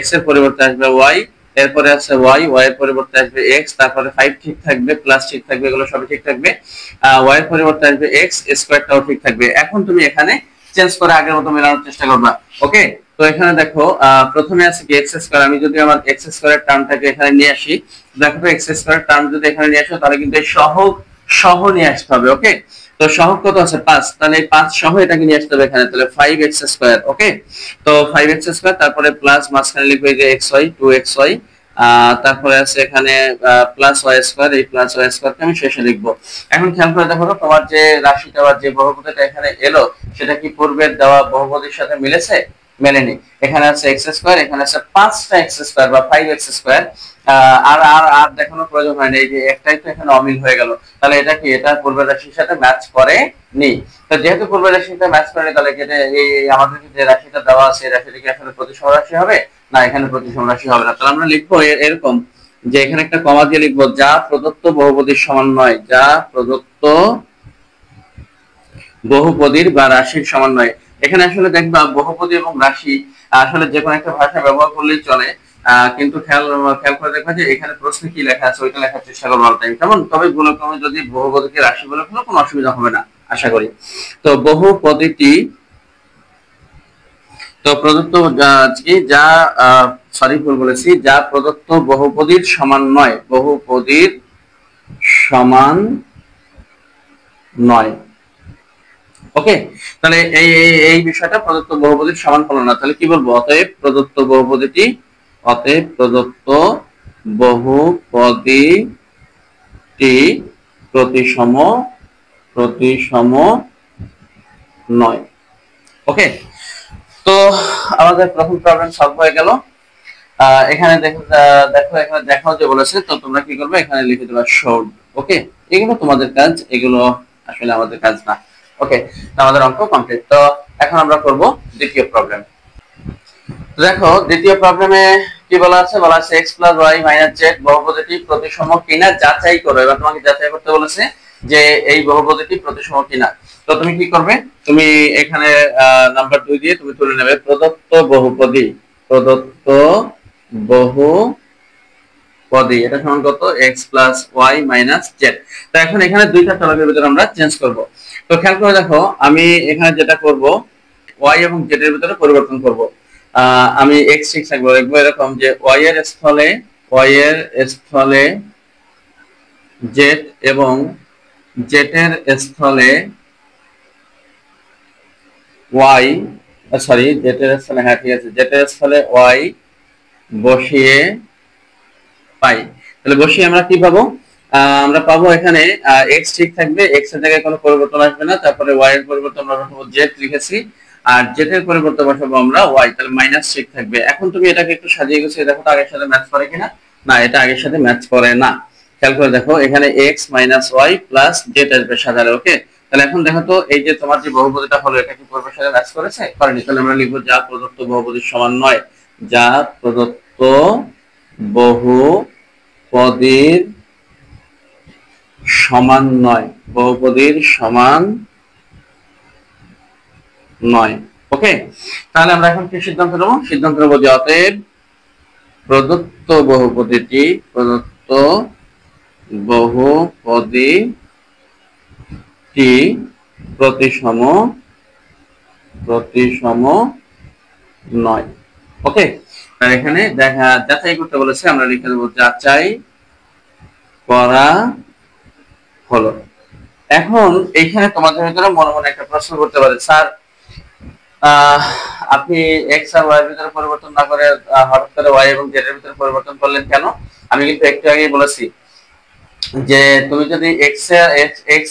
A: x এর পরিবর্তে আসবে y, এরপরে আছে y, y এর পরিবর্তে আসবে x, তারপরে 5 ঠিক থাকবে, প্লাস ঠিক থাকবে, এগুলো সবই ঠিক থাকবে, y এর পরিবর্তে আসবে x স্কয়ারটাও ঠিক থাকবে। এখন তুমি এখানে চেঞ্জ করে আগের মতো মেলানোর চেষ্টা করবা, ওকে। তো এখানে দেখো প্রথমে আছে কি x স্কয়ার, আমি যদি আমার x স্কয়ারের টার্মটাকে এখানে নিয়ে আসি, দেখো তো x স্কয়ারের টার্ম যদি এখানে নিয়ে আসো, তাহলে কিন্তু এই সহ নিয়ে আসতে হবে, ওকে। তো সহগ কত আছে 5, তাহলে এই 5 সহ এটাকে নিয়ে আসতে হবে এখানে, তাহলে 5x স্কয়ার, ওকে। তো 5x স্কয়ার, তারপরে প্লাস মাঝখানে লিখবে যে xy 2xy, তারপরে আছে এখানে প্লাস ওয়াই স্কয়ার, এই প্লাস ওয়াই স্কয়ারকে আমি শেষে লিখবো। এখন খেয়াল করে দেখো তো, তোমার যে রাশিটা বা যে বহুপদীটা এখানে এলো সেটা কি পূর্বের দেওয়া বহুপদীর সাথে মিলেছে? মেলেনি। এখানে আছে এক্স স্কয়ার, এখানে আছে 5টা এক্স স্কয়ার বা 5x স্কয়ার। আর আর আর দেখানোর প্রয়োজন হয় না, এই যে একটাই তো এখানে অমিল হয়ে গেল। তাহলে এটা কি, এটা পূর্বের রাশির সাথে ম্যাচ করে নি। তো যেহেতু পূর্বের রাশির সাথে ম্যাচ করে নি, তাহলে এই আমাদের যে রাশিটা দেওয়া আছে এই রাশিটা কি আসলে প্রতিসম রাশি হবে? না, এখানে প্রতিসম রাশি হবে না। তাহলে আমরা লিখবো এরকম যে এখানে একটা কমা দিয়ে লিখবো, যা প্রদত্ত বহুপদীর সমান নয়, যা প্রদত্ত বহুপদীর বা রাশির সমান নয়। এখানে আসলে দেখবা বহুপদী এবং রাশি আসলে যে কোনো একটা ভাষা ব্যবহার করলেই চলে, কিন্তু খেয়াল করে দেখবা যে এখানে প্রশ্নে কি লেখা আছে ওইটা লেখার চেষ্টা করবো অল টাইম। কেমন? তবে ভুলক্রমে যদি বহুপদীকে রাশি বলে ফেলো কোনো অসুবিধা হবে না আশা করি। তো বহুপদীটি তো প্রদত্ত কি, যা সরি ভুল বলেছি, যা প্রদত্ত বহুপদীর সমান নয়, বহুপদীর সমান নয়। ওকে, তাহলে এই এই বিষয়টা প্রদত্ত বহুপদীর সমান হলো না, তাহলে কি বলবো? অতএব প্রদত্ত বহুপদীটি, অতএব প্রদত্ত বহুপদীটি প্রতিসম নয়। ওকে, তো আমাদের প্রথম প্রবলেম সলভ হয়ে গেল। এখানে দেখো এখানে দেখাও যে বলেছে, তো তোমরা কি করবে, এখানে লিখে দেবা শোড। ওকে, এগুলো তোমাদের কাজ, এগুলো আসলে আমাদের কাজ না। ওকে, আমাদের অঙ্ক কমপ্লিট। তো এখন আমরা করব দ্বিতীয় প্রবলেম। দেখো দ্বিতীয় প্রবলেমে কি বলা আছে, বলা আছে x + y - z বহুপদীটি প্রতিসম কিনা যাচাই করো। এবার তোমাকে যাচাই করতে বলেছে যে এই বহুপদীটি প্রতিসম কিনা। তো তুমি কি করবে, তুমি এখানে নাম্বার 2 দিয়ে তুমি তুলে নেবে প্রদত্ত বহুপদী, প্রদত্ত বহুপদী এটা সমান কত, x + y - z। তো এখন এখানে দুইটা চলকের ভিতরে আমরা চেঞ্জ করব। তো খেয়াল করে দেখো, আমি এখানে যেটা করব y এবং z এর ভিতরে পরিবর্তন করব। আমি x ঠিক থাকবো, লিখবো এরকম যে y এর স্থলে z এবং z এর স্থলে y, সরি z এর স্থলে, হ্যাঁ ঠিক আছে, z এর স্থলে y বসিয়ে পাই। তাহলে বসিয়ে আমরা কি পাবো, আমরা পাবো এখানে x ঠিক থাকবে, x এর জায়গায় কোনো পরিবর্তন আসবে না, তারপরে y এর পরিবর্তন আমরা বসাবো z লিখেছি, আর z এর পরিবর্তন বসাবো আমরা y, তাহলে মাইনাস ঠিক থাকবে। এখন তুমি এটাকে একটু সাজিয়ে গুছিয়ে দেখো তো আগের সাথে ম্যাচ করে কিনা। না, এটা আগের সাথে ম্যাচ করে না। খেয়াল করে দেখো, এখানে x - y + z আসবে সাজালে। ওকে, তাহলে এখন দেখো তো এই যে তোমার যে বহুপদীটা হলো এটা কি পূর্বের সাথে ম্যাচ করেছে? করেনি। তাহলে আমরা লিখবো যা প্রদত্ত বহুপদীর সমান নয়, যা প্রদত্ত বহুপদীর সমান নয়, বহুপদীর সমান নয়। ওকে, তাহলে আমরা এখন কি সিদ্ধান্ত নেব? সিদ্ধান্ত নেব যে অতএব প্রদত্ত বহুপদীটি প্রতিসম নয়। ওকে, আর এখানে দেখা যাচাই করতে বলেছে, আমরা লিখে দেবো যাচাই করা হলো। এখন এইখানে তোমাদের ভিতরে মনে মনে একটা প্রশ্ন করতে পারে, স্যার আপনি x আর y এর ভিতরে পরিবর্তন না করে হঠাৎ করে y এবং z এর ভিতরে পরিবর্তন করলেন কেন? আমি কিন্তু একটু আগেই বলেছি যে তুমি যদি x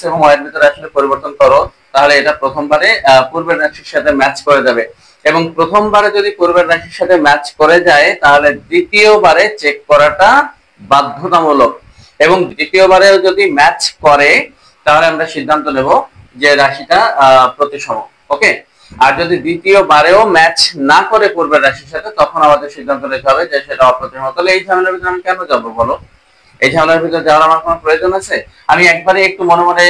A: এবং y এর ভিতরে আসলে পরিবর্তন করো তাহলে এটা প্রথমবারে পূর্বের রাশির সাথে ম্যাচ করে যাবে, এবং প্রথমবারে যদি পূর্বের রাশির সাথে ম্যাচ করে যায় তাহলে দ্বিতীয়বারে চেক করাটা বাধ্যতামূলক, এবং দ্বিতীয়বারেও যদি ম্যাচ করে তাহলে আমরা সিদ্ধান্ত নেব যে রাশিটা প্রতিসম। ওকে, আর যদি দ্বিতীয়বারেও ম্যাচ না করে পূর্বের রাশির সাথে তখন আমাদের সিদ্ধান্ত নিতে হবে যে সেটা অপ্রতিসম। তাহলে এই ঝামেলার ভিতরে আমি কেন যাবো বলো? এই ঝামেলার ভিতরে যাওয়ার আমার কোনো প্রয়োজন আছে? আমি একবারে একটু মনে মনে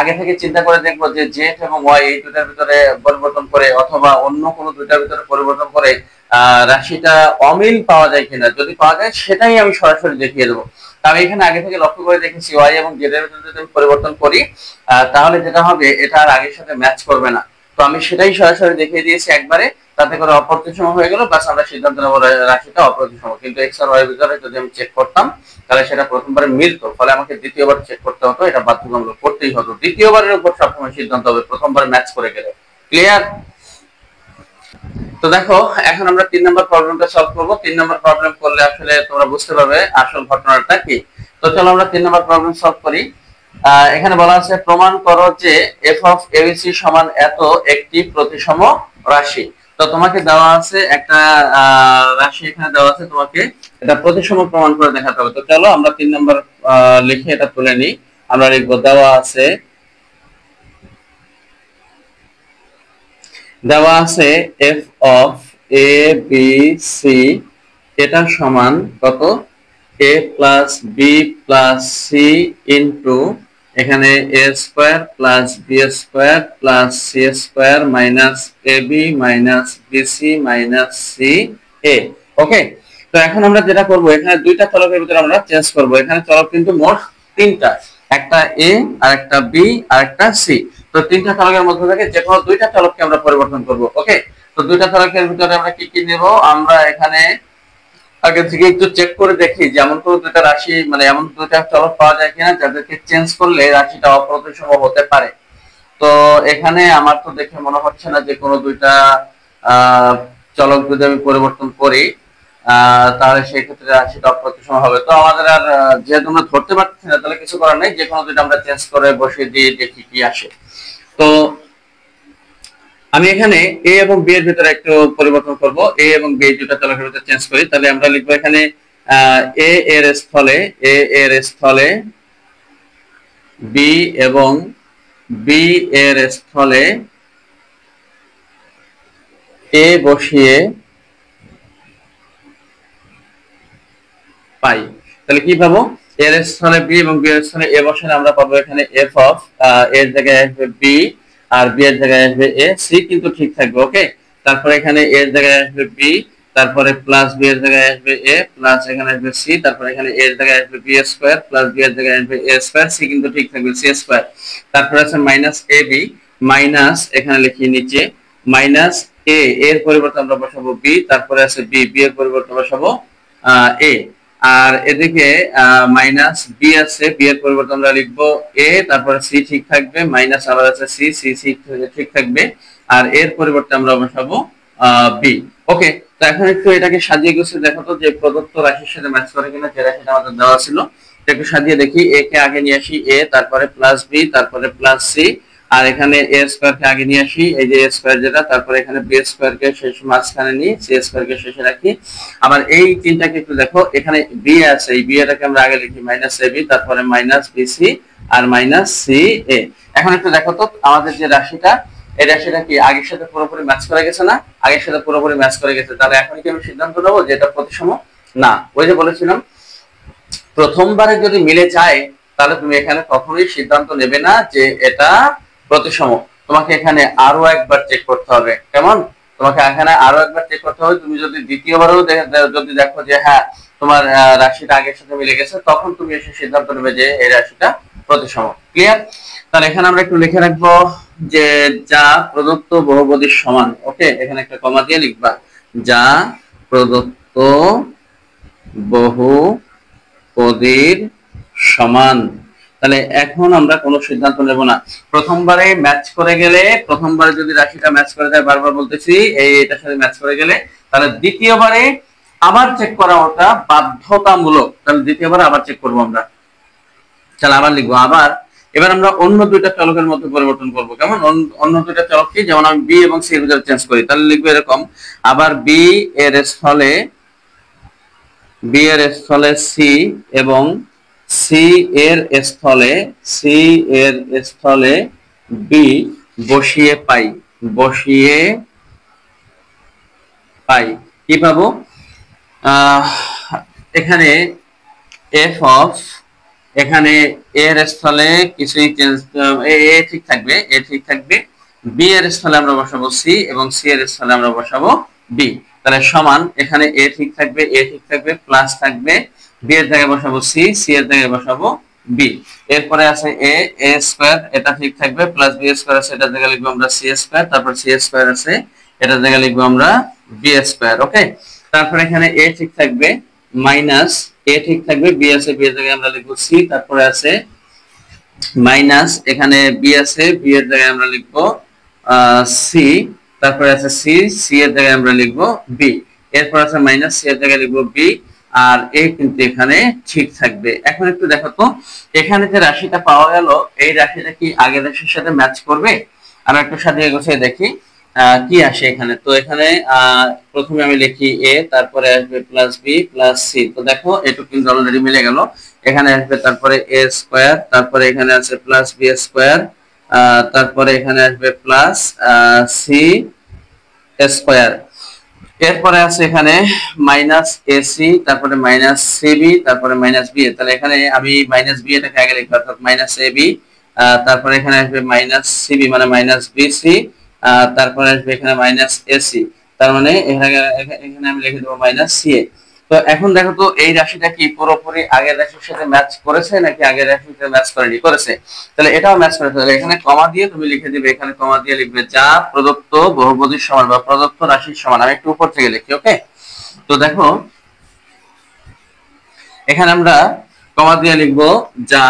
A: আগে থেকে চিন্তা করে দেখবো যে জেড এবং ওয়াই এই দুটার ভিতরে পরিবর্তন করে অথবা অন্য কোনো দুটার ভিতরে পরিবর্তন করে রাশিটা অমিল পাওয়া যায় কিনা। যদি পাওয়া যায় সেটাই আমি সরাসরি দেখিয়ে দেবো। আমি এখানে আগে থেকে লক্ষ্য করে দেখেছি ওয়াই এবং জেড এর ভিতরে যদি আমি পরিবর্তন করি তাহলে যেটা হবে এটা আর আগের সাথে ম্যাচ করবে না। তো আমি সেটাই সরাসরি দেখিয়ে দিয়েছি একবারে, তাতে করে অপ্রতিসম হয়ে গেল, বাস আমরা সিদ্ধান্ত নেব রাশিটা অপ্রতিসম। কিন্তু এক্স আর ওয়াই এর ভিতরে যদি আমি চেক করতাম তাহলে সেটা প্রথমবারে মিলতো, ফলে আমাকে দ্বিতীয়বার চেক করতে হতো, এটা বাধ্যতামূলক করতেই হতো। দ্বিতীয়বারের উপর সবসময় সিদ্ধান্ত হবে, প্রথমবার ম্যাচ করে গেলে। ক্লিয়ার? তো দেখো এখন আমরা 3 নম্বর প্রবলেমটা সলভ করব। 3 নম্বর প্রবলেম করলে আসলে তোমরা বুঝতে পারবে আসল ঘটনাটা কি। তো চলো আমরা 3 নম্বর প্রবলেম সলভ করি। এখানে বলা আছে প্রমাণ করো যে f অফ abc সমান এত একটি প্রতিসম রাশি। তো তোমাকে দেওয়া আছে একটা রাশি, এখানে দেওয়া আছে, তোমাকে এটা প্রতিসম প্রমাণ করে দেখাতে হবে। তো চলো আমরা 3 নম্বর লিখে এটা তুলে নিই। আমরা লিখব দেওয়া আছে f of a b c এটা সমান কত, a plus b plus c into এখানে a square plus b square plus c square minus ab minus bc minus c a। ওকে, তো এখন আমরা যেটা করব, এখানে দুইটা চলকের ভিতরে আমরা চেঞ্জ করব। এখানে চলক কিন্তু মোট তিনটা, একটা a আর একটা b আর একটা c। তো তিনটা চলকের মধ্যে থেকে যে কোনো দুইটা চলককে আমরা পরিবর্তন করব। ওকে, তো দুইটা চলকের ভিতরে আমরা কি কি নেব, আমরা এখানে আগে থেকে একটু চেক করে দেখি যে এমন কোনো দুইটা রাশি, মানে এমন দুইটা চলক পাওয়া যায় কিনা যাদেরকে চেঞ্জ করলে রাশিটা অপ্রতিসম হতে পারে। তো এখানে আমার তো দেখে মনে হচ্ছে না যে কোনো দুইটা চলক যদি আমি পরিবর্তন করি তাহলে সেই ক্ষেত্রে রাশিটা অপ্রতিসম হবে। তো আমাদের আর যেহেতু আমরা ধরতে পারছি না, তাহলে কিছু করার নেই, যে কোনো দুইটা আমরা চেঞ্জ করে বসিয়ে দিয়ে দেখি কি আসে। তো আমি এখানে a এবং b এর ভিতরে একটু পরিবর্তন করব, a এবং b দুটো চলকের ভিতরে চেঞ্জ করি। তাহলে আমরা লিখব এখানে a এর স্থলে b এবং b এর স্থলে a বসিয়ে পাই। তাহলে কি পাবো, এর স্থলে b এবং b এর স্থলে a বসালে আমরা পাবো এখানে f অফ এর জায়গায় আসবে b আর b এর জায়গায় আসবে a, c কিন্তু ঠিক থাকবে। ওকে, তারপরে এখানে a এর জায়গায় আসবে b, তারপরে প্লাস b এর জায়গায় আসবে a, প্লাস এখানে আসবে c, তারপরে এখানে a এর জায়গায় আসবে b স্কয়ার প্লাস b এর জায়গায় আসবে a স্কয়ার, c কিন্তু ঠিক থাকবে, c স্কয়ার। তারপরে আছে মাইনাস ab, মাইনাস এখানে লিখি নিচে মাইনাস a, এর পরিবর্তে আমরা বসাবো b, তারপরে আছে b, b এর পরিবর্তে বসাবো a, আর এদিকে মাইনাস বি আছে, বি এর পরিবর্তে আমরা লিখবো এ, তারপরে সি ঠিক থাকবে, মাইনাস আবার আছে সি, সি সি ঠিক থাকবে, আর এর পরিবর্তে আমরা বসাবো বি। ওকে, তো এখন একটু এটাকে সাজিয়ে গুছিয়ে দেখো তো যে প্রদত্ত রাশির সাথে ম্যাচ করে কিনা। যে রাশিটা আমাদের দেওয়া ছিল একটু সাজিয়ে দেখি। এ কে আগে নিয়ে আসি, এ, তারপরে প্লাস বি, তারপরে প্লাস সি, আর এখানে এ স্কয়ার কে আগে নিয়ে আসি, এই যে এ স্কয়ার যেটা, তারপরে এখানে বি স্কয়ার কে শেষ মাঝখানে নিই, সি স্কয়ার কে শেষে রাখি। আবার এই তিনটাকে একটু দেখো, এখানে বি আছে, এই বি এটাকে আমরা আগে লিখি মাইনাস এ বি, তারপরে মাইনাস বি সি আর মাইনাস সি এ। এখন একটু দেখো তো আমাদের যে রাশিটা, এই রাশিটা কি আগের সাথে পুরোপুরি ম্যাচ করে গেছে না? আগের সাথে পুরোপুরি ম্যাচ করে গেছে। তাহলে এখন কি আমি সিদ্ধান্ত নেবো যে এটা প্রতিসম না? ওই যে বলেছিলাম প্রথমবারে যদি মিলে যায় তাহলে তুমি এখানে কখনোই সিদ্ধান্ত নেবে না যে এটা প্রতিসম। তোমাকে এখানে আরো একবার চেক করতে হবে। কেমন? তোমাকে এখানে আরো একবার চেক করতে হবে। তুমি যদি দ্বিতীয়বারও যদি দেখো যে হ্যাঁ তোমার রাশিটা আগের সাথে মিলে গেছে, তখন তুমি এসে সিদ্ধান্ত নেবে যে এই রাশিটা প্রতিসম। ক্লিয়ার? তাহলে এখানে আমরা একটু লিখে রাখবো যে যা প্রদত্ত বহুপদীর সমান। ওকে, এখানে একটা কমা দিয়ে লিখবা, যা প্রদত্ত বহুপদীর সমান। তাহলে এখন আমরা কোনো সিদ্ধান্ত নেব না। প্রথমবারে ম্যাচ করে গেলে, প্রথমবারে যদি রাশিটা ম্যাচ করে যায়, বারবার বলতেছি এটার সাথে ম্যাচ করে গেলে, তাহলে দ্বিতীয়বারে আবার চেক করা ওটা বাধ্যতামূলক। তাহলে দ্বিতীয়বার আবার চেক করবো আমরা। তাহলে আবার লিখবো আবার। এবার আমরা অন্য দুইটা চলকের মধ্যে পরিবর্তন করবো। কেমন? অন্য দুইটা চলক কি, যেমন আমি বি এবং সি এর ভিতরে চেঞ্জ করি। তাহলে লিখবো এরকম, আবার বি এর স্থলে সি এবং সি এর স্থলে বি বসিয়ে পাই। কি পাবো? এখানে এফ অফ, এখানে এর স্থলে কিছুই চেঞ্জ, এ ঠিক থাকবে, বি এর স্থলে আমরা বসাবো সি এবং সি এর স্থলে আমরা বসাবো বি। তাহলে সমান, এখানে এ ঠিক থাকবে, প্লাস থাকবে, বি এর জায়গায় বসাবো সি, সি এর জায়গায় বসাবো বি। এরপরে আছে এ স্কয়ার, এটা ঠিক থাকবে, প্লাস বি স্কয়ার আছে, এটার জায়গায় লিখবো আমরা সি স্কয়ার, তারপর সি স্কয়ার আছে, এটার জায়গায় লিখবো আমরা বি স্কয়ার। ওকে, তারপর এখানে এ ঠিক থাকবে, মাইনাস এ ঠিক থাকবে, বি আছে, বি এর জায়গায় আমরা লিখবো সি, তারপরে আছে মাইনাস এখানে বি আছে, বি এর জায়গায় আমরা লিখবো সি, তারপরে আছে সি, সি এর জায়গায় আমরা লিখবো বি, এরপর আছে মাইনাস, সি এর জায়গায় লিখবো বি, আর এ কিন্তু এখানে ঠিক থাকবে। এখন একটু দেখো তো এখানে যে রাশিটা পাওয়া গেল এই রাশিটা কি আগের রাশির সাথে ম্যাচ করবে? আমরা একটু সাজিয়ে গুছিয়ে দেখি কি আসে এখানে। তো এখানে প্রথমে আমি লিখি এ, তারপরে আসবে প্লাস বি প্লাস সি। তো দেখো এটুকু কিন্তু অলরেডি মিলে গেল। এখানে আসবে তারপরে এ স্কোয়ার, তারপরে এখানে আছে প্লাস বি স্কোয়ার, তারপরে এখানে আসবে প্লাস সি স্কোয়ার, এরপরে আছে এখানে মাইনাস এসি, তারপরে মাইনাস সিবি, তারপরে মাইনাস বি। তাহলে এখানে আমি মাইনাস বি এটাকে আগে লিখবো, অর্থাৎ মাইনাস এবি, তারপরে এখানে আসবে মাইনাস সিবি মানে মাইনাস বিসি, তারপরে আসবে এখানে মাইনাস এসি, তার মানে এখানে এখানে আমি লিখে দেবো মাইনাস সিএ। তো এখন দেখো তো এই রাশিটা কি পুরোপুরি আগের রাশির সাথে ম্যাচ করেছে নাকি আগের রাশির সাথে ম্যাচ করেনি? করেছে। তাহলে এটাও ম্যাচ করেছে। তাহলে এখানে কমা দিয়ে তুমি লিখে দিবে, এখানে কমা দিয়ে লিখবে যা প্রদত্ত বহুপদীর সমান বা প্রদত্ত রাশির সমান। আমি একটু উপর থেকে লিখি, ওকে? তো দেখো এখানে আমরা কমা দিয়ে লিখবো যা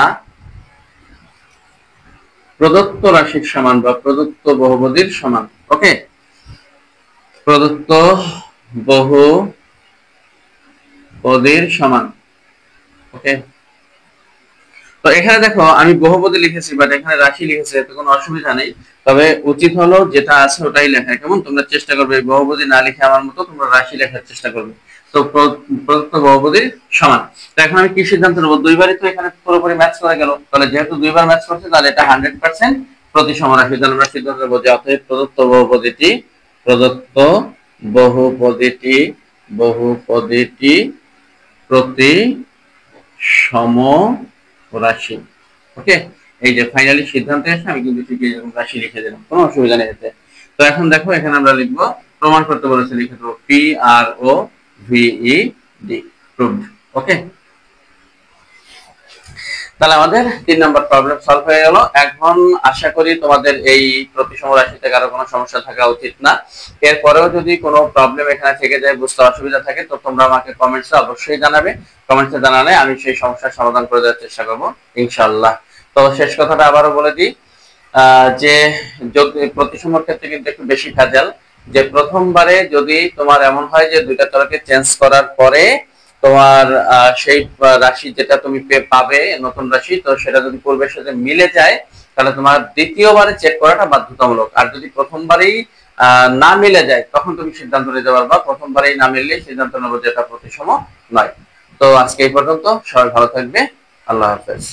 A: প্রদত্ত রাশির সমান বা প্রদত্ত বহুপদীর সমান, ওকে? প্রদত্ত বহুপদীর সমান, ওকে? তো এখানে দেখো আমি বহুপদী লিখেছি বাট এখানে রাশি লিখেছি, এতে কোনো অসুবিধা নেই। তবে উচিত হলো যেটা আছে ওটাই লেখা। কেমন? তোমরা চেষ্টা করবে বহুপদী না লিখে আমার মতো তোমরা রাশি লেখার চেষ্টা করবে। তো প্রদত্ত বহুপদীর সমান। তো এখন আমি কি সিদ্ধান্ত নেবো? দুইবারই তো এখানে পুরোপুরি ম্যাচ করে গেল, তাহলে যেহেতু দুইবার ম্যাচ করছে তাহলে এটা 100% প্রতিসম রাশি। তাহলে আমরা সিদ্ধান্ত নেবো যে অতএব প্রদত্ত বহুপদীটি প্রতি সম রাশি, ওকে? এই যে ফাইনালি সিদ্ধান্ত এসে আমি কিন্তু ঠিক এরকম রাশি লিখে দিলাম, কোনো অসুবিধা নেই এতে। তো এখন দেখো এখানে আমরা লিখবো প্রমাণ করতে বলেছে, লিখে দেবো পি আর ও ভি ই ডি, প্রুভড, ওকে? তাহলে আমাদের 3 নম্বর প্রবলেম সলভ হয়ে গেল। এখন আশা করি তোমাদের এই প্রতিসম রাশিতে কারো কোনো সমস্যা থাকা উচিত না। এরপরেও যদি কোনো প্রবলেম এখানে থেকে যায়, বুঝতে অসুবিধা থাকে, তো তোমরা আমাকে কমেন্টসে অবশ্যই জানাবে। কমেন্টসে জানালে আমি সেই সমস্যার সমাধান করে দেওয়ার চেষ্টা করব ইনশাআল্লাহ। তো শেষ কথাটা আবারও বলে দিই, যে যদি প্রতিসমর ক্ষেত্রে কিন্তু একটু বেশি ভেজাল, যে প্রথমবারে যদি তোমার এমন হয় যে দুইটা তরকে চেঞ্জ করার পরে তোমার সেই রাশি যেটা তুমি পাবে নতুন রাশি, তো সেটা যদি পূর্বের সাথে মিলে যায় তাহলে তোমার দ্বিতীয়বারে চেক করাটা বাধ্যতামূলক। আর যদি প্রথমবারেই না মিলে যায় তখন তুমি সিদ্ধান্ত নিতে পারবা, প্রথমবারেই না মিললে সিদ্ধান্ত নেবো যেটা প্রতিসম নয়। তো আজকে এই পর্যন্ত, সবাই ভালো থাকবে, আল্লাহ হাফেজ।